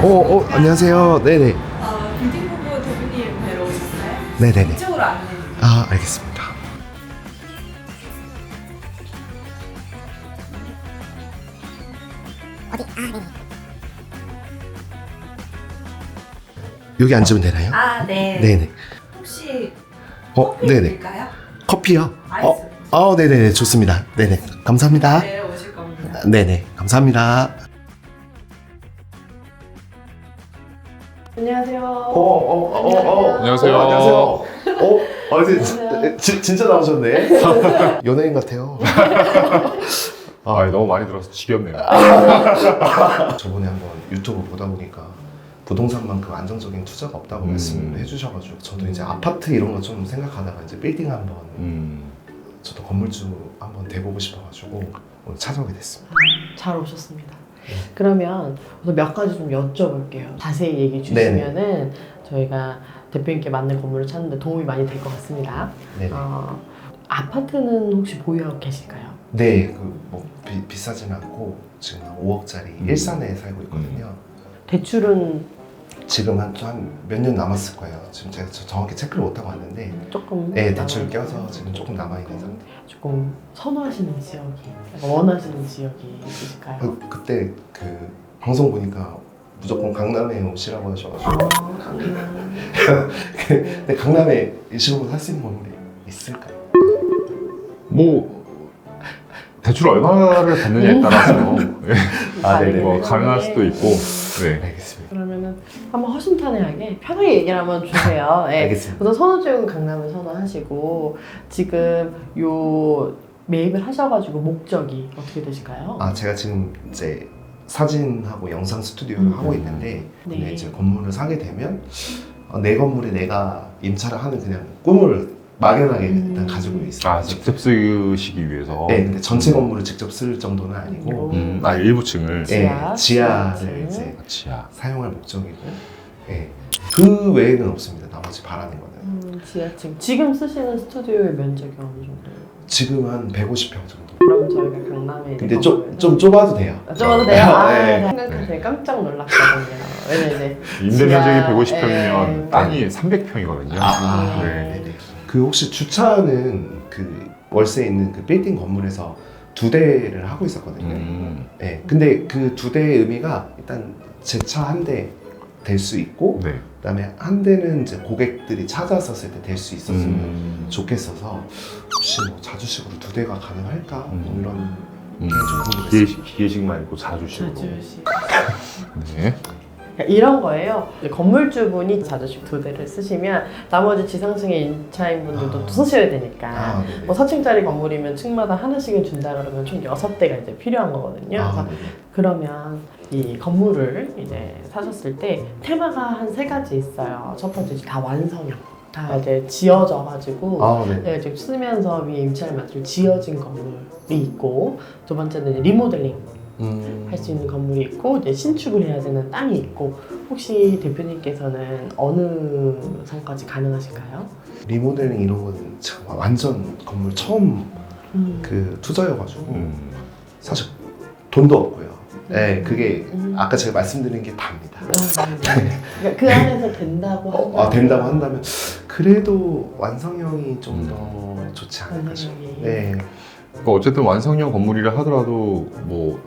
안녕하세요. 네네. 빌딩부부 대표님 뵈러 오셨어요? 네네네. 이쪽으로 안내. 아, 알겠습니다. 여기 앉으면 되나요? 아, 네. 네네. 혹시 네네. 드릴까요? 커피요? 아이스. 네네네. 좋습니다. 네네. 감사합니다. 네, 오실 겁니다. 네네. 감사합니다. 안녕하세요. 안녕하세요. 안녕하세요. 진짜 나오셨네. 연예인 같아요. 너무 많이 들어서 지겹네요. 저번에 한번 유튜브 보다 보니까 부동산만큼 안정적인 투자가 없다고 말씀을 해주셔가지고 저도 이제 아파트 이런 거 좀 생각하다가 이제 빌딩 한번 저도 건물주 한번 돼보고 싶어가지고 오늘 찾아오게 됐습니다. 잘 오셨습니다. 그러면 우선 몇 가지 좀 여쭤볼게요. 자세히 얘기해 주시면은 저희가 대표님께 맞는 건물을 찾는데 도움이 많이 될 것 같습니다. 네네. 아파트는 혹시 보유하고 계실까요? 네, 뭐 비싸지는 않고 지금 한 5억짜리 일산에 살고 있거든요. 대출은 지금 한 몇 년 남았을 거예요. 지금 제가 정확히 체크를 못하고 왔는데 조금 네, 대출 껴서 지금 조금 남아있는 상태. 조금 선호하시는 지역이, 원하시는 지역이 있으실까요? 그때 그 방송 보니까 무조건 강남에 오시라고 하셔가지고 강남. 근데 강남에 일시적으로 살 수 있는 건물이 있을까요? 뭐 대출 얼마를 받느냐에 따라서 네네. 뭐 가능할 수도 있고. 네. 알겠습니다. 그러면은 한번 허심탄회하게 편하게 얘기를 한번 주세요. 네. 알겠습니다. 우선 선호 지역은 강남을 선호하시고 지금 요 매입을 하셔가지고 목적이 어떻게 되실까요? 제가 지금 이제 사진하고 영상 스튜디오를 하고 있는데 근데 네. 이제 건물을 사게 되면 내 건물에 내가 임차를 하는 그냥 꿈을 막연하게 일단 가지고 있어요. 직접 쓰시기 위해서. 네, 근데 전체 건물을 직접 쓸 정도는 아니고 일부층을. 지하, 지하를 지하층. 이제 지하. 사용할 목적이고 네. 그 외에는 없습니다. 나머지 바라는 거는 지하층. 지금 쓰시는 스튜디오의 면적이 어느 정도예요? 지금 한 150평 정도. 그럼 저희가 강남에 근데 좀 좁아도 돼요. 좁아도 돼요? 네. 생각해서 깜짝 놀랐거든요. 왜냐면 임대 면적이 지하, 150평이면 땅이 300평이거든요. 네. 그 혹시 주차는 그 월세에 있는 그 빌딩 건물에서 2대를 하고 있었거든요. 네. 근데 그 2대의 의미가 일단 제 차 한 대 될 수 있고 네. 그다음에 한 대는 이제 고객들이 찾아섰을 때 될 수 있었으면 좋겠어서 혹시 뭐 자주식으로 2대가 가능할까? 뭐 이런 좀 궁금했어요. 기계식 말고 자주식으로. 자주식. 네. 그러니까 이런 거예요. 자주식분이 자주식 2대를 쓰시면 나머지 지상층의 임차인 분들도 또 쓰셔야 되니까 네네. 뭐 4층짜리 건물이면 층마다 하나씩은 준다 그러면 총 6대가 이제 필요한 거거든요. 그래서 네네. 그러면 이 건물을 이제 사셨을 때 테마가 한 3가지 있어요. 첫 번째 다 완성형. 다 이제 지어져 가지고 네네. 지금 쓰면서 위에 임차를 맡을 지어진 건물이 있고, 두 번째는 이제 리모델링 할 수 있는 건물이 있고, 이제 신축을 해야 되는 땅이 있고. 혹시 대표님께서는 어느 선까지 가능하실까요? 리모델링 이런 거는 참 완전 건물 처음 그 투자여가지고 사실 돈도 없고요. 네, 그게 아까 제가 말씀드린 게 답니다. 그러니까 그 안에서 된다고 된다고 한다면 그래도 완성형이 좀 더 좋지 않을까 싶어요. 네. 그러니까 어쨌든 완성형 건물이라 하더라도 뭐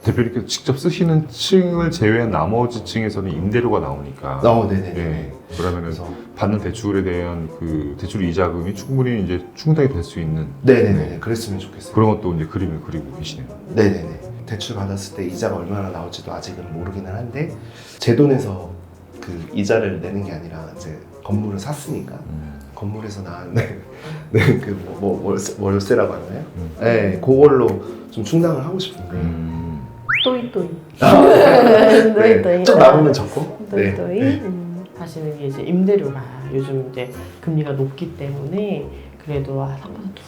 대표님께서 직접 쓰시는 층을 제외한 나머지 층에서는 임대료가 나오니까. 네네. 네. 그러면은 그래서 받는 대출에 대한 그 대출 이자금이 충분히 이제 충당이 될 수 있는. 네네네. 그랬으면 좋겠어요. 그런 것도 이제 그림을 그리고 계시네요. 네네네. 대출 받았을 때 이자가 얼마나 나올지도 아직은 모르기는 한데 제 돈에서 그 이자를 내는 게 아니라 이제 건물을 샀으니까 건물에서 나는 그 월세라고 하나요? 네, 그걸로 좀 충당을 하고 싶은데. 또이 네, 좀 남으면 적고. 또이 하시는 게 이제 임대료가 요즘 이제 금리가 높기 때문에 그래도 3%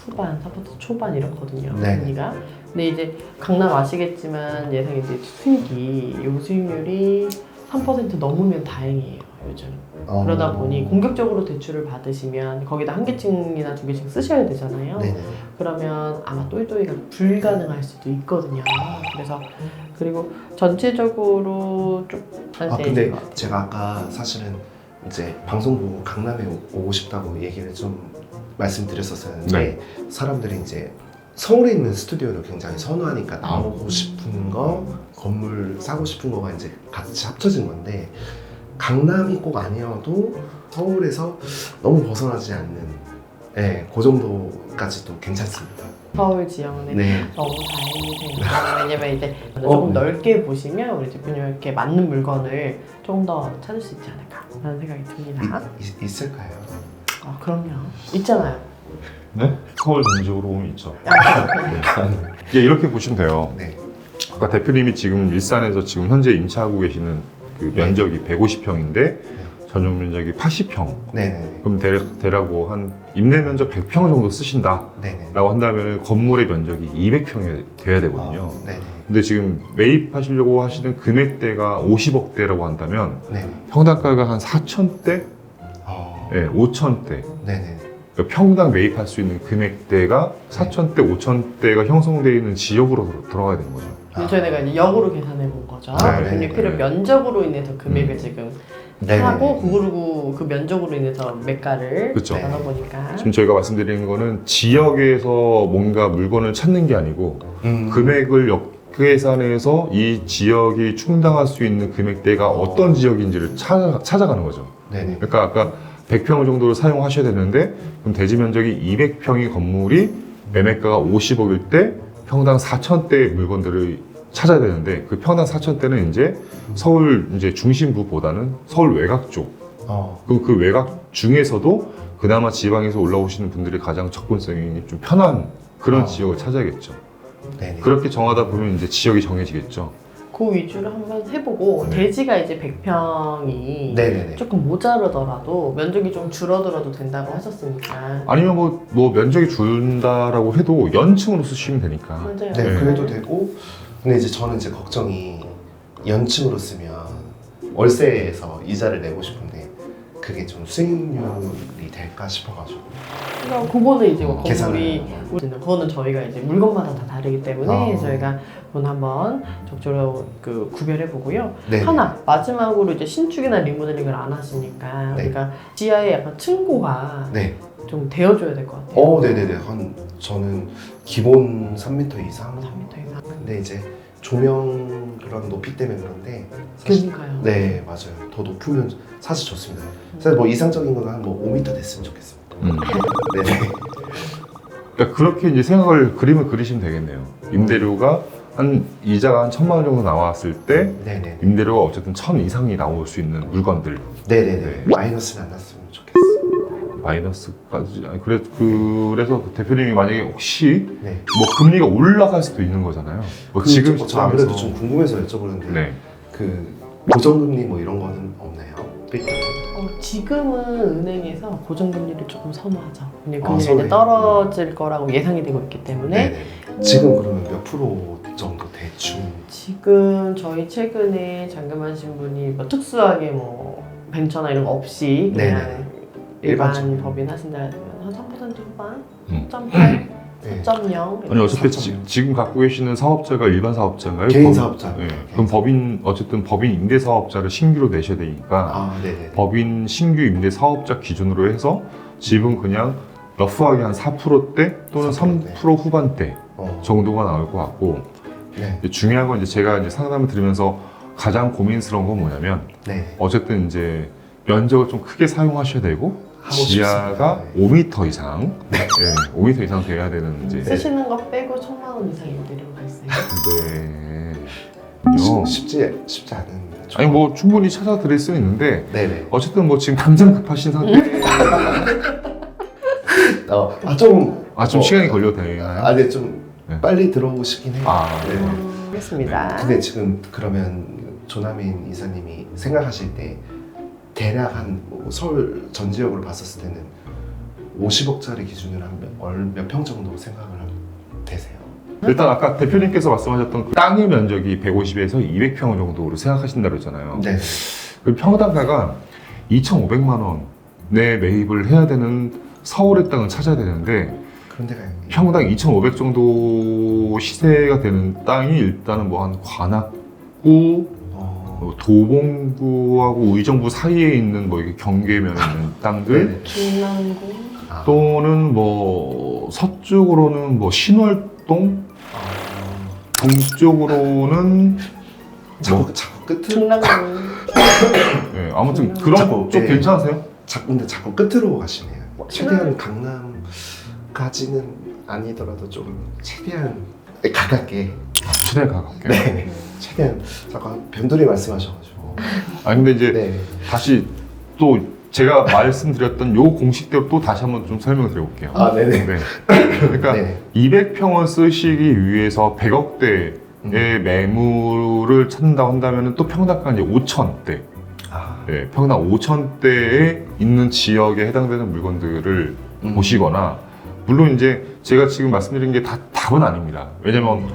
후반, 3% 초반 이렇거든요. 네. 금리가. 근데 이제 강남 아시겠지만 예상 이제 수익이 요 수익률이 3% 넘으면 다행이에요. 요즘. 그러다 보니 공격적으로 대출을 받으시면 거기다 한 개층이나 두 개층 쓰셔야 되잖아요. 네네. 그러면 아마 또이또이가 불가능할 수도 있거든요. 그래서 그리고 전체적으로 좀 근데 제가 아까 사실은 이제 방송 보고 강남에 오고 싶다고 얘기를 좀 말씀드렸었는데 네. 사람들이 이제 서울에 있는 스튜디오를 굉장히 선호하니까 나오고 싶은 거, 건물 사고 싶은 거가 이제 같이 합쳐진 건데 강남이 꼭 아니어도 서울에서 너무 벗어나지 않는 그 정도까지도 괜찮습니다. 서울 지역은 네. 너무 다행이 됩니다. 왜냐면 이제 조금 넓게 보시면 우리 대표님께 맞는 물건을 조금 더 찾을 수 있지 않을까라는 생각이 듭니다. 있을까요? 그럼요. 있잖아요. 네? 서울 전적으로 보면 있죠. 예, 이렇게 보시면 돼요. 네. 아까 대표님이 지금 일산에서 지금 현재 임차하고 계시는 그 면적이 150평인데 전용 면적이 80평. 네네. 그럼 대략 뭐 한 임대 면적 100평 정도 쓰신다라고 네네. 한다면 건물의 면적이 200평이 돼야 되거든요. 네네. 근데 지금 매입하시려고 하시는 금액대가 50억대라고 한다면 네네. 평당가가 한 4천대, 네, 5천대. 네네. 그러니까 평당 매입할 수 있는 금액대가 4천대, 5천대가 형성되어 있는 지역으로 들어가야 되는 거죠. 저희가 이제 역으로 계산해 본 거죠. 네, 대표님 네, 필요 네. 면적으로 인해서 금액을 지금 네. 하고 그리고 그 면적으로 인해서 매가를 그쵸. 나눠보니까 지금 저희가 말씀드리는 거는 지역에서 뭔가 물건을 찾는 게 아니고 금액을 역계산해서 이 지역이 충당할 수 있는 금액대가 어떤 지역인지를 찾아가는 거죠. 네네. 그러니까 아까 100평 정도를 사용하셔야 되는데 그럼 대지 면적이 200평의 건물이 매매가가 50억일 때 평당 4천대의 물건들을 찾아야 되는데 그 평당 4천대는 이제 서울 이제 중심부보다는 서울 외곽 쪽. 그럼 그 외곽 중에서도 그나마 지방에서 올라오시는 분들이 가장 접근성이 좀 편한 그런 지역을 찾아야겠죠. 네네. 그렇게 정하다 보면 이제 지역이 정해지겠죠. 그 위주로 한번 해보고 네. 대지가 이제 100평이 네네네. 조금 모자르더라도 면적이 좀 줄어들어도 된다고 하셨으니까 아니면 뭐 면적이 줄다라고 해도 연층으로 쓰시면 되니까. 맞아요. 네, 네. 그래도 되고. 근데 이제 저는 이제 걱정이 연층으로 쓰면 월세에서 이자를 내고 싶은데 그게 좀 수익률이 될까 싶어가지고. 그러니까 그거는 이제 뭐 계산을. 건물이 그거는 저희가 이제 물건마다 다 다르기 때문에 저희가 그건 한번 적절히 그 구별해 보고요. 네. 하나 마지막으로 이제 신축이나 리모델링을 안 하시니까 네. 우리가 지하에 약간 층고가 네. 좀 되어줘야 될 것 같아요. 네네네. 저는 기본 3m 이상. 3m 이상. 근데 이제 조명 그런 높이 때문에 그런데 사실 그러니까요. 네 맞아요. 더 높으면 사실 좋습니다. 사실 뭐 이상적인 거는 한 뭐 5m 됐으면 좋겠습니다. 네네. 그러니까 그렇게 이제 그림을 그리시면 되겠네요. 임대료가 이자가 한 1,000만 원 정도 나왔을 때 네네. 임대료가 어쨌든 1,000 이상이 나올 수 있는 물건들. 네네네. 네. 마이너스는 안 났으면 좋겠어요. 마이너스까지 그래서 그 대표님이 만약에 혹시 네. 뭐 금리가 올라갈 수도 있는 거잖아요. 뭐 지금 저 아무래도 좀 궁금해서 여쭤보는데 네. 그 고정금리 뭐 이런 거는 없나요? 지금은 은행에서 고정금리를 조금 선호하죠. 금리가 이제 선호해요? 떨어질 거라고 예상이 되고 있기 때문에 네네. 지금 그러면 몇 프로 정도 대충? 지금 저희 최근에 잠금하신 분이 뭐 특수하게 뭐 벤처나 이런 거 없이 그냥 네네. 일반 일반적으로. 법인 하신다면 한 3% 후반? 음. 4.8? 네. 4.0? 아니 어차피 4.0. 지금 갖고 계시는 사업자가 일반 사업자인가요? 개인 사업자. 네. 개인 그럼 법인 임대 사업자를 신규로 내셔야 되니까 아 네네. 법인 신규 임대 사업자 기준으로 해서 집은 그냥 러프하게 한 4%대 또는 4%대. 3% 후반대 정도가 나올 것 같고 네. 이제 중요한 건 이제 제가 이제 상담을 들으면서 가장 고민스러운 건 뭐냐면 네. 어쨌든 이제 면적을 좀 크게 사용하셔야 되고 하고 지하가 싶습니다. 5m 이상, 네. 5m 이상 돼야 되는 이제. 쓰시는 거 빼고 1,000만 원 이상 임대료가 있어요. 네. 쉽지 않은. 아니 뭐 충분히 찾아드릴 수는 있는데 네네. 어쨌든 뭐 지금 당장 급하신 상태. 좀 시간이 걸려도 되나요? 네, 좀 네. 빨리 들어오시긴 해요. 네. 알겠습니다. 근데 지금 그러면 조남인 이사님이 생각하실 때 대략 한뭐 서울 전 지역으로 봤었을 때는 50억짜리 기준으로 한 몇 평 정도 생각을 되세요? 일단 아까 대표님께서 말씀하셨던 그 땅의 면적이 150에서 200평 정도로 생각하신다고 했잖아요. 네. 그 평당가가 2,500만 원에 매입을 해야 되는 서울의 땅을 찾아야 되는데 그런 데가 평당 2,500 정도 시세가 되는 땅이 일단은 뭐 한 관악구, 뭐 도봉구하고 의정부 사이에 있는 뭐 이게 경계면에 있는 땅들 네네. 중랑구 아, 또는 뭐 서쪽으로는 뭐 신월동, 동쪽으로는 자꾸 끝을 중랑구 네, 아무튼 그런 자꾸, 쪽 네. 괜찮으세요? 근데 자꾸 끝으로 가시네요. 뭐, 최대한 강남까지는 아니더라도 좀 최대한 가깝게. 최대한 가깝게. 네. 최대한 잠깐 변두리 말씀하셔가지고. 아 근데 이제 네. 다시 또 제가 말씀드렸던 요 공식대로 또 다시 한번 좀 설명드려볼게요. 아 네네. 네. 그러니까 네. 200평을 쓰시기 위해서 100억대의 매물을 찾는다고 한다면 또 평당가 이제 5천대, 아, 네, 평당 5천대에 있는 지역에 해당되는 물건들을 보시거나, 물론 이제 제가 지금 말씀드린 게 다 답은 아닙니다. 왜냐면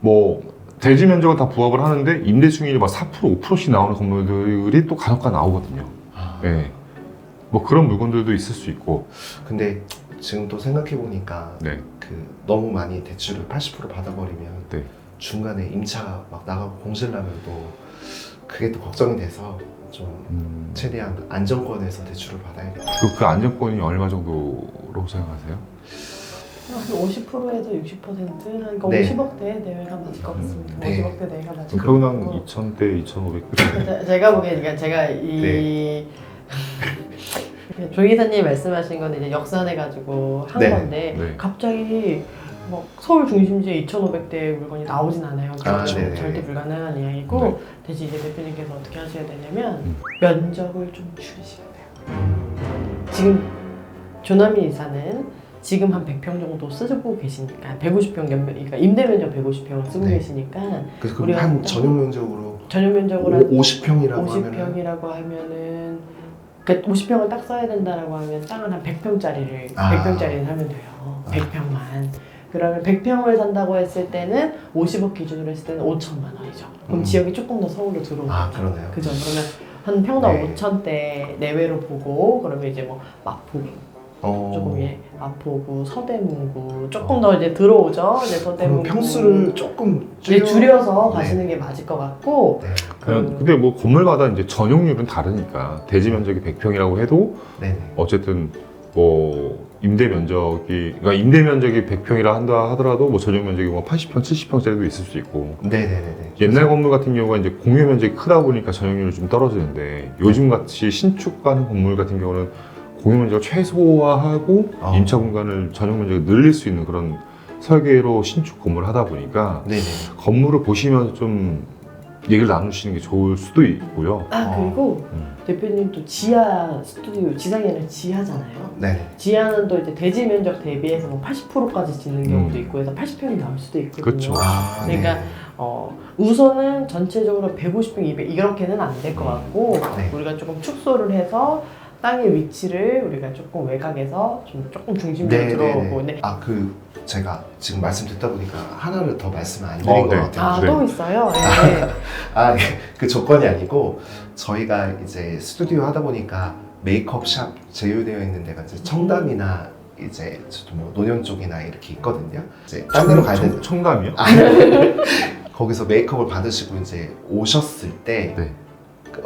뭐 대지 면적은 다 부합을 하는데 임대 수익률이 막 4%, 5%씩 나오는 건물들이 또 간혹가 나오거든요. 아. 네. 뭐 그런 물건들도 있을 수 있고. 근데 지금 또 생각해 보니까 네. 그 너무 많이 대출을 80% 받아버리면 네. 중간에 임차 막 나가고 공실나면 또 그게 또 걱정이 돼서 좀 최대한 안정권에서 대출을 받아야겠다. 그 안정권이 얼마 정도로 생각하세요? 한 50%에서 60% 그러니까 네. 50억대 내외가 맞을 것 같습니다. 네. 50억대 내외가 맞을 것 평당 같고 2,000대, 2,500. 제가 보기에 그러니까 제가 이 조 기사님 말씀하신 건 이제 역산해가지고 한 네. 건데 네. 갑자기 뭐 서울 중심지에 2,500대 물건이 나오진 않아요. 아, 그건 네네. 절대 불가능한 이야기고 네. 대신 이제 대표님께서 어떻게 하셔야 되냐면 면적을 좀 줄이셔야 돼요. 지금 조남이 이사는 지금 한 100평 정도 쓰고 계시니까 150평 그러니까 임대 면적 150평을 쓰고 네. 계시니까 그래서 그럼 우리가 한 딱 전용 면적으로 전용 면적으로 한 50평이라고 하면 50평이라고 하면은 그 50평을 딱 써야 된다라고 하면 땅을 한 100평짜리를 아. 100평짜리를 사면 돼요. 100평만. 그러면 100평을 산다고 했을 때는 50억 기준으로 했을 때는 5천만 원이죠. 그럼 지역이 조금 더 서울로 들어오죠. 아 그러네요. 그죠. 그러면 한 평당 네. 5천대 내외로 보고 그러면 이제 뭐 마포구 조금 예 마포구 서대문구 조금 더 이제 들어오죠. 이제 그럼 서대문구 평수를 조금 이제 줄여서 네. 가시는 게 맞을 것 같고 네. 근데 뭐 건물마다 이제 전용률은 다르니까 대지 면적이 100평이라고 해도 네네. 어쨌든 뭐 임대 면적이 그러니까 임대 면적이 100평이라 한다 하더라도 뭐 전용 면적이 뭐 80평, 70평짜리도 있을 수 있고 네네네네. 옛날 건물 같은 경우가 이제 공유 면적이 크다 보니까 전용률이 좀 떨어지는데 요즘 같이 신축하는 건물 같은 경우는 공유 면적을 최소화하고 임차 공간을 전용 면적을 늘릴 수 있는 그런 설계로 신축 건물을 하다 보니까 네네. 건물을 보시면서 좀 얘기를 나누시는 게 좋을 수도 있고요. 그리고 대표님 또 지하 스튜디오 지상이 아니라 지하잖아요. 네네. 지하는 또 이제 대지 면적 대비해서 뭐 80%까지 짓는 경우도 있고 해서 80평이 나올 수도 있거든요. 그렇죠. 아, 그러니까 네. 우선은 전체적으로 150평, 200 이렇게는 안 될 것 같고 네. 우리가 조금 축소를 해서 땅의 위치를 우리가 조금 외곽에서 조금 중심으로 들어오고 네. 아그 제가 지금 말씀 듣다 보니까 하나를 더 말씀 안 드린 것 네. 같아요. 네. 또 있어요. 네. 아, 그 조건이 아니고 저희가 이제 스튜디오 하다 보니까 메이크업 샵 제휴되어 있는 데가 이제 청담이나 이제 뭐 노년 쪽이나 이렇게 있거든요. 이제 딴 데로 가야 되는 청담이요? 거기서 메이크업을 받으시고 이제 오셨을 때 네. 그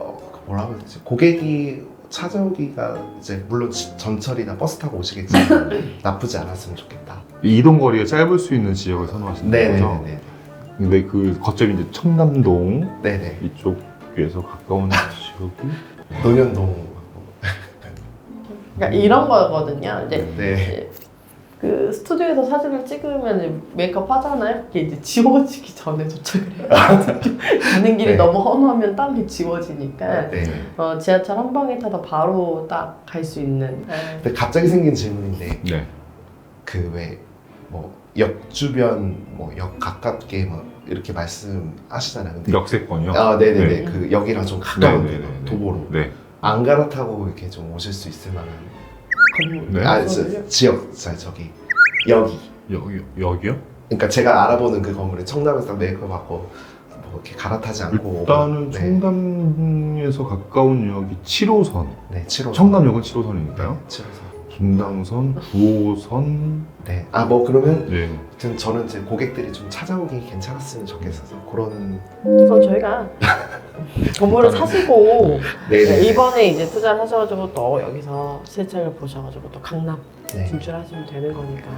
뭐라고 해야 되지? 고객이 찾아오기가 이제 물론 전철이나 버스 타고 오시겠지만 나쁘지 않았으면 좋겠다. 이동 거리가 짧을 수 있는 지역을 선호하시는 거죠. 네네네. 근데 그 거점이 이제 청담동 네네. 이쪽에서 가까운 지역이 노년동. 그러니까 이런 거거든요. 이제 네. 그 스튜디오에서 사진을 찍으면 이제 메이크업 하잖아요. 그게 이제 지워지기 전에 도착을 해요. 가는 길이 네. 너무 험하면 땀이 지워지니까 네. 지하철 한 방에 타서 바로 딱 갈 수 있는. 근데 갑자기 생긴 질문인데 네. 그 왜 뭐 역 주변 뭐 역 가깝게 뭐 이렇게 말씀하시잖아요. 근데 역세권이요? 아 네네네. 네. 그 역이랑 좀 가까운 네네네. 도보로 네. 안 갈아타고 이렇게 좀 오실 수 있을 만한 건물. 네. 지역 저기 여기. 여기요? 그러니까 제가 알아보는 그 건물에 청담에서 메이크업 받고 뭐 이렇게 갈아타지 않고 일단은 네. 청담에서 가까운 역이 7호선. 네, 7호선. 청담역은 7호선이니까요. 7호선. 분당선, 9호선. 네. 아, 뭐 그러면 네. 아무튼 저는 이제 고객들이 좀 찾아오기 괜찮았으면 좋겠어서 그런 그래서 저희가 건물을 사시고 네, 네, 이번에 이제 투자를 하셔가지고 또 여기서 실책을 보셔가지고 또 강남 네. 진출하시면 되는 거니까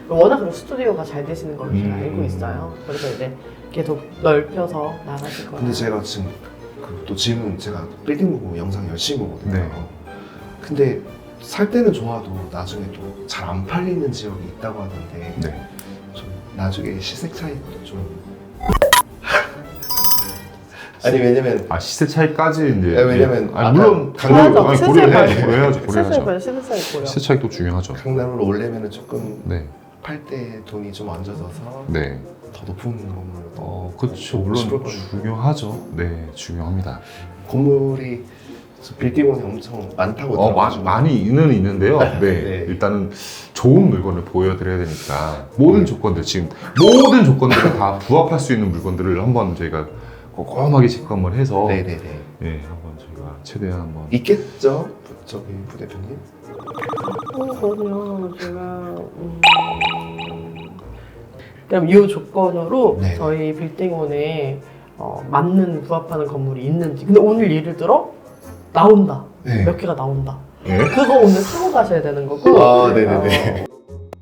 워낙 그리고 스튜디오가 잘 되시는 걸로 제가 알고 음. 있어요. 그래서 이제 계속 넓혀서 나가실 거예요. 근데 제가 지금 또 질문 제가 빌딩 보고 영상 열심히 보거든요. 네. 근데 살 때는 좋아도 나중에 또 잘 안 팔리는 지역이 있다고 하던데 네. 좀 나중에 시세 차이도 좀 아니 왜냐면 아 시세 차이까지 이제. 네, 왜냐면 아니, 아까 물론 강남 아니, 고려해야죠. 고려해야죠. 실세 있고요. 시세 차이도 중요하죠. 강남으로 올려면 조금 네. 팔 때 돈이 좀 얹어져서 네. 더 높은 건물로 그렇죠. 보고 물론 싶을 거예요. 중요하죠. 네, 중요합니다. 건물이 빌딩원이 엄청 많다고 들어가지고 많이는 있는데요. 네. 네. 일단은 좋은 물건을 보여드려야 되니까 모든 조건들 지금 모든 조건들을 다 부합할 수 있는 물건들을 한번 저희가 꼼꼼하게 체크 한번 해서 네네네 네, 한번 저희가 최대한 한번 있겠죠? 저기 부대표님? 그러면 제가 그럼 이 조건으로 네. 저희 빌딩원에 맞는 부합하는 건물이 있는지. 근데 오늘 예를 들어 나온다. 네. 몇 개가 나온다. 네. 그거 오늘 사고 가셔야 되는 거고. 아 네네네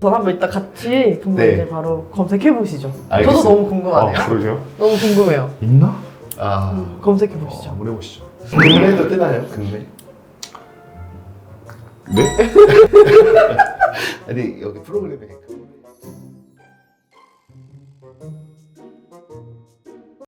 전 한번 이따 같이 한번 네. 이제 바로 검색해 보시죠. 알겠습니다. 저도 너무 궁금하네요. 그러세요? 너무 궁금해요. 있나? 아 검색해 보시죠. 한번 해보시죠. 금매도 뜨나요? 금매? 네? 아니 여기 프로그램에